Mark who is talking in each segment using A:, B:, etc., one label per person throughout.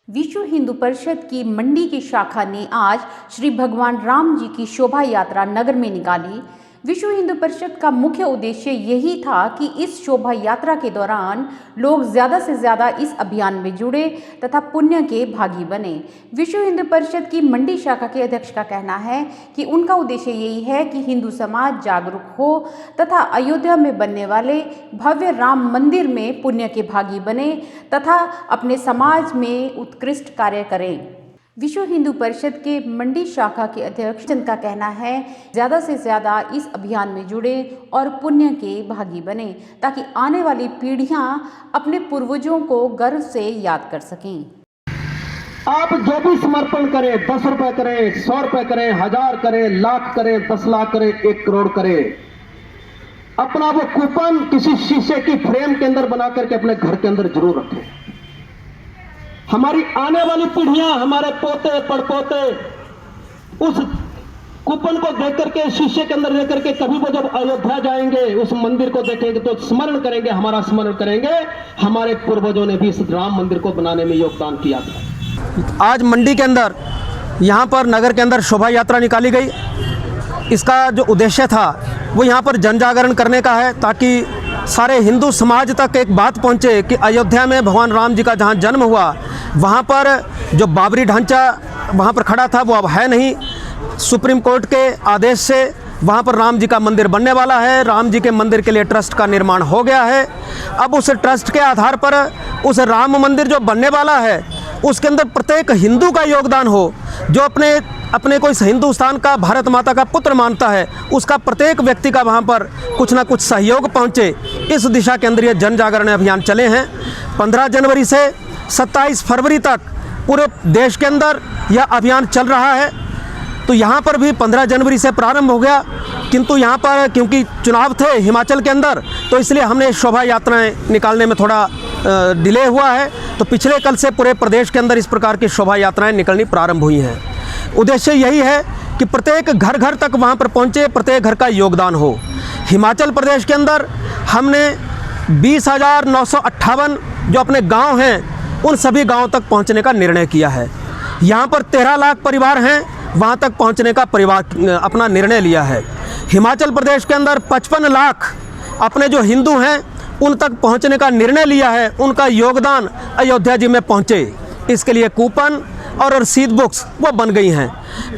A: विश्व हिंदू परिषद की मंडी की शाखा ने आज श्री भगवान राम जी की शोभा यात्रा नगर में निकाली। विश्व हिंदू परिषद का मुख्य उद्देश्य यही था कि इस शोभा यात्रा के दौरान लोग ज़्यादा से ज़्यादा इस अभियान में जुड़े तथा पुण्य के भागी बने। विश्व हिंदू परिषद की मंडी शाखा के अध्यक्ष का कहना है कि उनका उद्देश्य यही है कि हिंदू समाज जागरूक हो तथा अयोध्या में बनने वाले भव्य राम मंदिर में पुण्य के भागी बने तथा अपने समाज में उत्कृष्ट कार्य करें। विश्व हिंदू परिषद के मंडी शाखा के अध्यक्ष का कहना है ज़्यादा से ज़्यादा इस अभियान में जुड़े और पुण्य के भागी बने ताकि आने वाली पीढ़ियां अपने पूर्वजों को गर्व से याद कर सकें।
B: आप जो भी समर्पण करें, 10 रुपए करें, 100 रुपए करें, 1000 करें, लाख करें, 10 लाख करें, 1 करोड़ करें, अपना वो कूपन किसी शीशे की फ्रेम के अंदर बना करके अपने घर के अंदर जरूर रखें। हमारी आने वाली पीढ़ियां, हमारे पोते पड़पोते उस कूपन को देख करके, शीशे के अंदर देख करके कभी वो जब अयोध्या जाएंगे, उस मंदिर को देखेंगे तो स्मरण करेंगे, हमारा स्मरण करेंगे हमारे पूर्वजों ने भी इस राम मंदिर को बनाने में योगदान किया था।
C: आज मंडी के अंदर, यहाँ पर नगर के अंदर शोभा यात्रा निकाली गई। इसका जो उद्देश्य था वो यहाँ पर जन जागरण करने का है ताकि सारे हिंदू समाज तक एक बात पहुँचे कि अयोध्या में भगवान राम जी का जहाँ जन्म हुआ, वहाँ पर जो बाबरी ढांचा वहाँ पर खड़ा था वो अब है नहीं। सुप्रीम कोर्ट के आदेश से वहाँ पर राम जी का मंदिर बनने वाला है। राम जी के मंदिर के लिए ट्रस्ट का निर्माण हो गया है। अब उस ट्रस्ट के आधार पर उस राम मंदिर जो बनने वाला है उसके अंदर प्रत्येक हिंदू का योगदान हो। जो अपने को इस हिंदुस्तान का, भारत माता का पुत्र मानता है, उसका प्रत्येक व्यक्ति का वहाँ पर कुछ ना कुछ सहयोग पहुँचे, इस दिशा के अंदर ये जन जागरण अभियान चले हैं। 15 जनवरी से 27 फरवरी तक पूरे देश के अंदर यह अभियान चल रहा है। तो यहाँ पर भी 15 जनवरी से प्रारंभ हो गया, किंतु यहाँ पर क्योंकि चुनाव थे हिमाचल के अंदर, तो इसलिए हमने शोभा यात्राएं निकालने में थोड़ा डिले हुआ है। तो पिछले कल से पूरे प्रदेश के अंदर इस प्रकार की शोभा यात्राएं निकलनी प्रारंभ हुई हैं। उद्देश्य यही है कि प्रत्येक घर घर तक वहाँ पर पहुँचे, प्रत्येक घर का योगदान हो। हिमाचल प्रदेश के अंदर हमने 20,958 जो अपने गाँव हैं उन सभी गाँव तक पहुँचने का निर्णय किया है। यहाँ पर 13 लाख परिवार हैं, वहाँ तक पहुँचने का अपना निर्णय लिया है। हिमाचल प्रदेश के अंदर 55 लाख अपने जो हिंदू हैं उन तक पहुँचने का निर्णय लिया है। उनका योगदान अयोध्या जी में पहुँचे, इसके लिए कूपन और रसीद बुक्स वो बन गई हैं।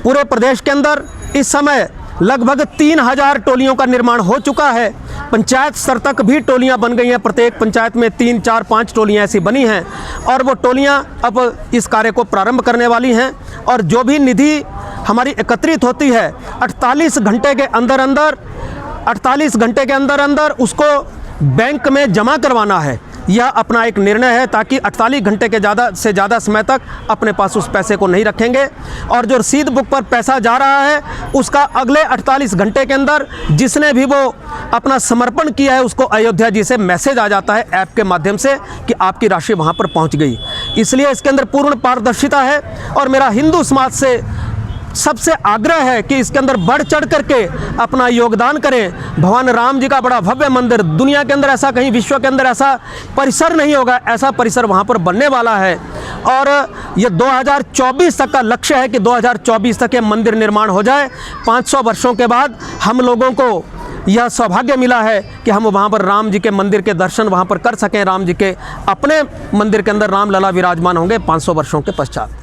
C: पूरे प्रदेश के अंदर इस समय लगभग 3000 टोलियों का निर्माण हो चुका है। पंचायत स्तर तक भी टोलियां बन गई हैं। प्रत्येक पंचायत में 3, 4, 5 टोलियां ऐसी बनी हैं और वो टोलियां अब इस कार्य को प्रारंभ करने वाली हैं। और जो भी निधि हमारी एकत्रित होती है 48 घंटे के अंदर उसको बैंक में जमा करवाना है। यह अपना एक निर्णय है ताकि 48 घंटे के ज़्यादा समय तक अपने पास उस पैसे को नहीं रखेंगे। और जो रसीद बुक पर पैसा जा रहा है उसका अगले 48 घंटे के अंदर जिसने भी वो अपना समर्पण किया है उसको अयोध्या जी से मैसेज आ जाता है ऐप के माध्यम से कि आपकी राशि वहाँ पर पहुँच गई। इसलिए इसके अंदर पूर्ण पारदर्शिता है और मेरा हिंदू समाज से सबसे आग्रह है कि इसके अंदर बढ़ चढ़ करके अपना योगदान करें। भगवान राम जी का बड़ा भव्य मंदिर, दुनिया के अंदर ऐसा कहीं, विश्व के अंदर ऐसा परिसर नहीं होगा, ऐसा परिसर वहाँ पर बनने वाला है। और ये 2024 तक का लक्ष्य है कि 2024 तक ये मंदिर निर्माण हो जाए। 500 वर्षों के बाद हम लोगों को यह सौभाग्य मिला है कि हम वहाँ पर राम जी के मंदिर के दर्शन वहाँ पर कर सकें। राम जी के अपने मंदिर के अंदर राम लला विराजमान होंगे 500 वर्षों के पश्चात।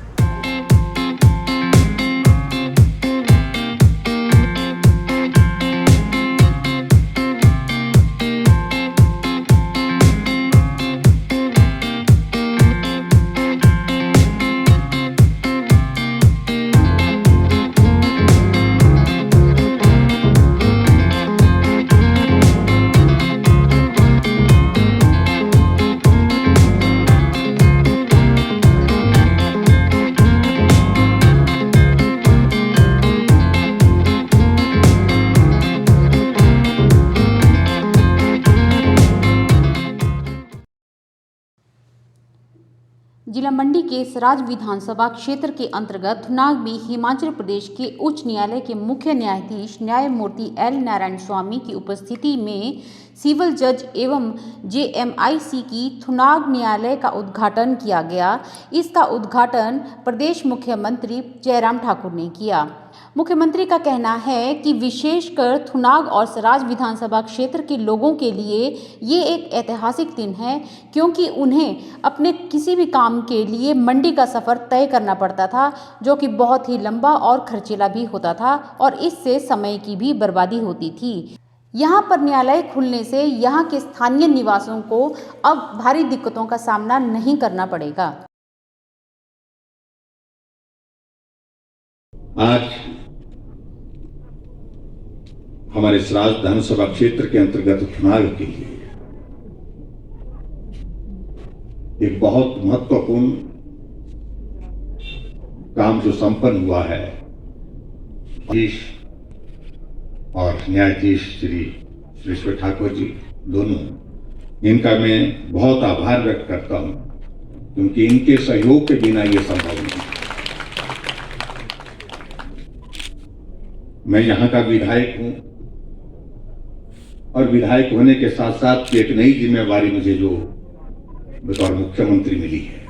A: जिला मंडी के सराज विधानसभा क्षेत्र के अंतर्गत थुनाग में हिमाचल प्रदेश के उच्च न्यायालय के मुख्य न्यायाधीश न्यायमूर्ति एल नारायण स्वामी की उपस्थिति में सिविल जज एवं JMIC की थुनाग न्यायालय का उद्घाटन किया गया। इसका उद्घाटन प्रदेश मुख्यमंत्री जयराम ठाकुर ने किया। मुख्यमंत्री का कहना है कि विशेषकर थुनाग और सराज विधानसभा क्षेत्र के लोगों के लिए ये एक ऐतिहासिक दिन है, क्योंकि उन्हें अपने किसी भी काम के लिए मंडी का सफ़र तय करना पड़ता था, जो कि बहुत ही लंबा और खर्चीला भी होता था और इससे समय की भी बर्बादी होती थी। यहाँ पर न्यायालय खुलने से यहाँ के स्थानीय निवासियों को अब भारी दिक्कतों का सामना नहीं करना पड़ेगा।
D: आज हमारे सराज विधानसभा क्षेत्र के अंतर्गत थुनाग के लिए एक बहुत महत्वपूर्ण काम जो संपन्न हुआ है, न्यायाधीश और न्यायाधीश श्री सुरेश्वर ठाकुर जी दोनों, इनका मैं बहुत आभार व्यक्त करता हूं, क्योंकि इनके सहयोग के बिना ये संभव नहीं। मैं यहाँ का विधायक हूं और विधायक होने के साथ साथ एक नई जिम्मेवारी मुझे जो बतौर मुख्यमंत्री मिली है,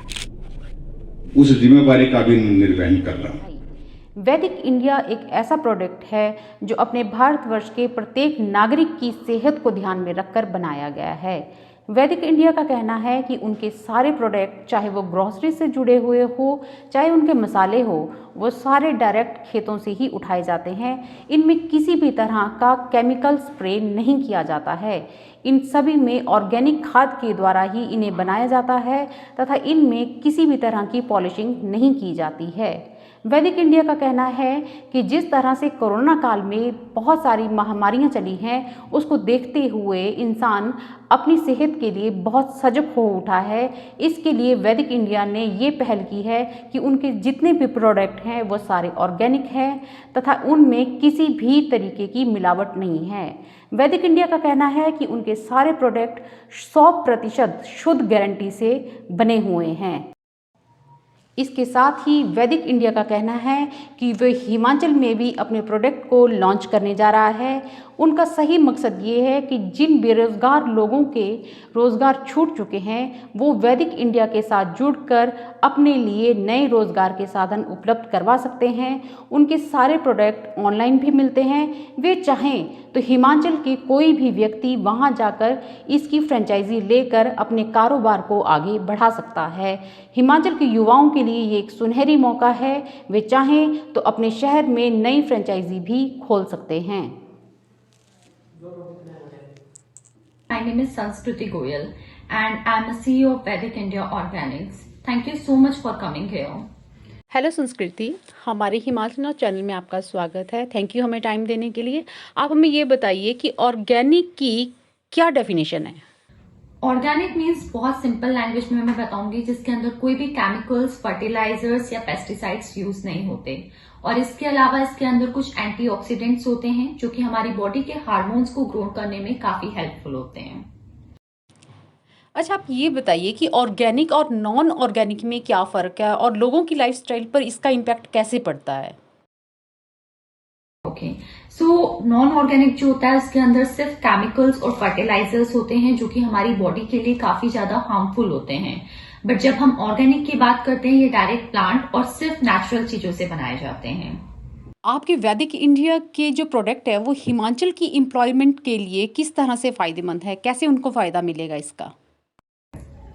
D: उस जिम्मेवारी का भी निर्वहन कर रहा हूं।
A: वैदिक इंडिया एक ऐसा प्रोडक्ट है जो अपने भारतवर्ष के प्रत्येक नागरिक की सेहत को ध्यान में रखकर बनाया गया है। वैदिक इंडिया का कहना है कि उनके सारे प्रोडक्ट, चाहे वो ग्रोसरी से जुड़े हुए हो, चाहे उनके मसाले हो, वो सारे डायरेक्ट खेतों से ही उठाए जाते हैं। इनमें किसी भी तरह का केमिकल स्प्रे नहीं किया जाता है। इन सभी में ऑर्गेनिक खाद के द्वारा ही इन्हें बनाया जाता है तथा इनमें किसी भी तरह की पॉलिशिंग नहीं की जाती है। वैदिक इंडिया का कहना है कि जिस तरह से कोरोना काल में बहुत सारी महामारियां चली हैं, उसको देखते हुए इंसान अपनी सेहत के लिए बहुत सजग हो उठा है। इसके लिए वैदिक इंडिया ने ये पहल की है कि उनके जितने भी प्रोडक्ट हैं वो सारे ऑर्गेनिक हैं तथा उनमें किसी भी तरीके की मिलावट नहीं है। वैदिक इंडिया का कहना है कि उनके सारे प्रोडक्ट 100% शुद्ध गारंटी से बने हुए हैं। इसके साथ ही वैदिक इंडिया का कहना है कि वे हिमाचल में भी अपने प्रोडक्ट को लॉन्च करने जा रहा है। उनका सही मकसद ये है कि जिन बेरोज़गार लोगों के रोज़गार छूट चुके हैं, वो वैदिक इंडिया के साथ जुड़कर अपने लिए नए रोज़गार के साधन उपलब्ध करवा सकते हैं। उनके सारे प्रोडक्ट ऑनलाइन भी मिलते हैं। वे चाहें तो हिमाचल के कोई भी व्यक्ति वहां जाकर इसकी फ्रेंचाइजी लेकर अपने कारोबार को आगे बढ़ा सकता है। हिमाचल के युवाओं के लिए ये एक सुनहरी मौका है। वे चाहें तो अपने शहर में नई फ्रेंचाइजी भी खोल सकते हैं।
E: My name is Sanskriti Goyal and I'm a CEO of Vedic India Organics. Thank you so much for coming here.
A: Hello संस्कृति, हमारे हिमाचल नाउ चैनल में आपका स्वागत है। थैंक यू हमें टाइम देने के लिए। आप हमें ये बताइए कि ऑर्गेनिक की क्या डेफिनेशन है?
E: ऑर्गेनिक मीन्स बहुत सिंपल लैंग्वेज में मैं बताऊंगी, जिसके अंदर कोई भी केमिकल्स, फर्टिलाइजर्स या पेस्टिसाइड्स यूज नहीं होते। और इसके अलावा इसके अंदर कुछ एंटीऑक्सीडेंट्स होते हैं जो कि हमारी बॉडी के हार्मोन्स को ग्रो करने में काफी हेल्पफुल होते हैं।
A: अच्छा, आप ये बताइए कि ऑर्गेनिक और नॉन ऑर्गेनिक में क्या फ़र्क है और लोगों की लाइफस्टाइल पर इसका इम्पैक्ट कैसे पड़ता है?
E: ओके, सो नॉन ऑर्गेनिक जो होता है उसके अंदर सिर्फ केमिकल्स और फर्टिलाइजर्स होते हैं जो कि हमारी बॉडी के लिए काफी ज्यादा हार्मफुल होते हैं। बट जब हम ऑर्गेनिक की बात करते हैं, ये डायरेक्ट प्लांट और सिर्फ नेचुरल चीजों से बनाए जाते हैं।
A: आपके वैदिक इंडिया के जो प्रोडक्ट है वो हिमाचल की एम्प्लॉयमेंट के लिए किस तरह से फायदेमंद है? कैसे उनको फायदा मिलेगा इसका?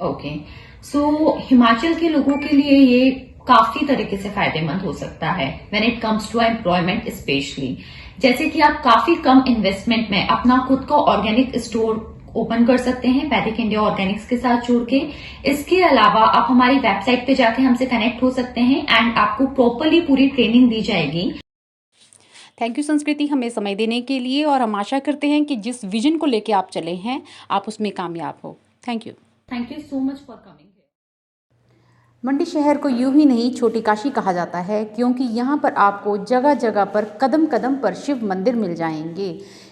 E: ओके, सो हिमाचल के लोगों के लिए ये काफी तरीके से फायदेमंद हो सकता है when it comes to employment specially. जैसे कि आप काफी कम इन्वेस्टमेंट में अपना खुद का ऑर्गेनिक स्टोर ओपन कर सकते हैं वैदिक इंडिया ऑर्गेनिक्स के साथ जुड़ के। इसके अलावा आप हमारी वेबसाइट पे जाके हमसे कनेक्ट हो सकते हैं एंड आपको प्रॉपरली पूरी ट्रेनिंग दी जाएगी।
A: थैंक यू संस्कृति, हमें समय देने के लिए, और हम आशा करते हैं कि जिस विजन को लेके आप चले हैं आप उसमें कामयाब हो। Thank you
E: so much for coming.
A: Mandi शहर को यूं ही नहीं छोटी काशी कहा जाता है, क्योंकि यहाँ पर आपको जगह जगह पर कदम कदम पर शिव मंदिर मिल जाएंगे।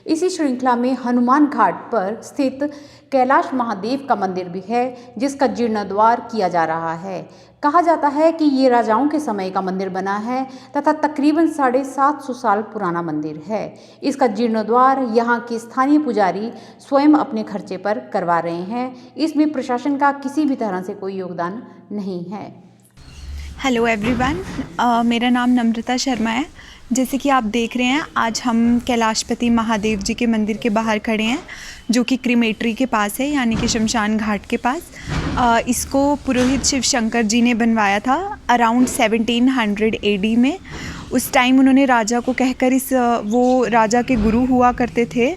A: इसी श्रृंखला में हनुमान घाट पर स्थित कैलाश महादेव का मंदिर भी है, जिसका जीर्णोद्धार किया जा रहा है। कहा जाता है कि ये राजाओं के समय का मंदिर बना है तथा तकरीबन 750 साल पुराना मंदिर है। इसका जीर्णोद्धार यहाँ के स्थानीय पुजारी स्वयं अपने खर्चे पर करवा रहे हैं। इसमें प्रशासन का किसी भी तरह से कोई योगदान नहीं है।
F: हेलो एवरीवन, मेरा नाम नम्रता शर्मा है। जैसे कि आप देख रहे हैं, आज हम कैलाशपति महादेव जी के मंदिर के बाहर खड़े हैं, जो कि क्रीमेटरी के पास है, यानी कि शमशान घाट के पास। इसको पुरोहित शिव शंकर जी ने बनवाया था अराउंड 1700 AD में। उस टाइम उन्होंने राजा को कहकर वो राजा के गुरु हुआ करते थे,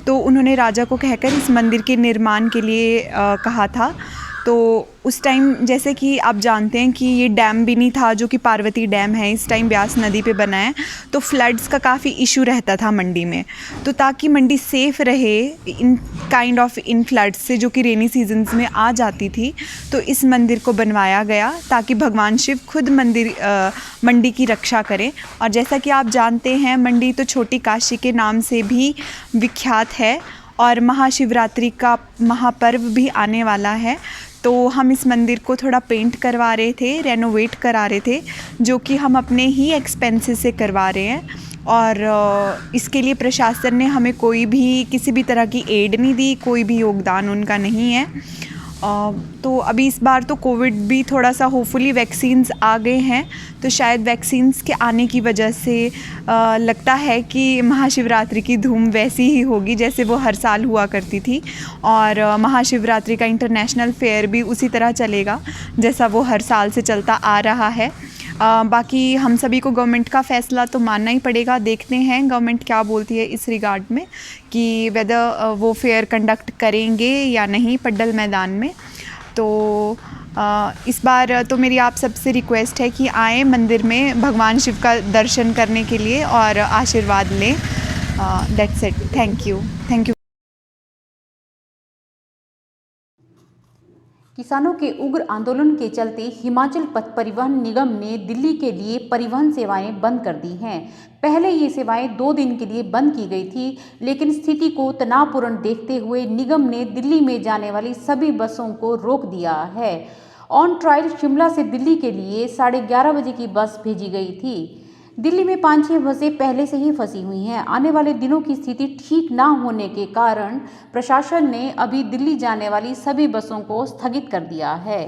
F: तो उन्होंने राजा को कहकर इस मंदिर के निर्माण के लिए कहा था। तो उस टाइम जैसे कि आप जानते हैं कि ये डैम भी नहीं था, जो कि पार्वती डैम है, इस टाइम ब्यास नदी पे बना है, तो फ्लड्स का काफ़ी इशू रहता था मंडी में। तो ताकि मंडी सेफ़ रहे इन फ्लड्स से, जो कि रेनी सीजन्स में आ जाती थी, तो इस मंदिर को बनवाया गया ताकि भगवान शिव खुद मंडी की रक्षा करें। और जैसा कि आप जानते हैं, मंडी तो छोटी काशी के नाम से भी विख्यात है और महाशिवरात्रि का महापर्व भी आने वाला है। तो हम इस मंदिर को थोड़ा पेंट करवा रहे थे, रेनोवेट करा रहे थे, जो कि हम अपने ही एक्सपेंसेस से करवा रहे हैं। और इसके लिए प्रशासन ने हमें कोई भी किसी भी तरह की एड नहीं दी, कोई भी योगदान उनका नहीं है। तो अभी इस बार तो कोविड भी थोड़ा सा, होपफुली वैक्सीन्स आ गए हैं, तो शायद वैक्सीन्स के आने की वजह से लगता है कि महाशिवरात्रि की धूम वैसी ही होगी जैसे वो हर साल हुआ करती थी। और महाशिवरात्रि का इंटरनेशनल फेयर भी उसी तरह चलेगा जैसा वो हर साल से चलता आ रहा है। बाकी हम सभी को गवर्नमेंट का फ़ैसला तो मानना ही पड़ेगा। देखते हैं गवर्नमेंट क्या बोलती है इस रिगार्ड में, कि वेदर वो फेयर कंडक्ट करेंगे या नहीं पड्डल मैदान में। तो इस बार तो मेरी आप सबसे रिक्वेस्ट है कि आएँ मंदिर में भगवान शिव का दर्शन करने के लिए और आशीर्वाद लें। That's it. Thank you.
A: किसानों के उग्र आंदोलन के चलते हिमाचल पथ परिवहन निगम ने दिल्ली के लिए परिवहन सेवाएं बंद कर दी हैं। पहले ये सेवाएं 2 दिन के लिए बंद की गई थी, लेकिन स्थिति को तनावपूर्ण देखते हुए निगम ने दिल्ली में जाने वाली सभी बसों को रोक दिया है। ऑन ट्रायल शिमला से दिल्ली के लिए 11:30 बजे की बस भेजी गई थी। दिल्ली में 5-6 बसें पहले से ही फंसी हुई हैं। आने वाले दिनों की स्थिति ठीक ना होने के कारण प्रशासन ने अभी दिल्ली जाने वाली सभी बसों को स्थगित कर दिया है।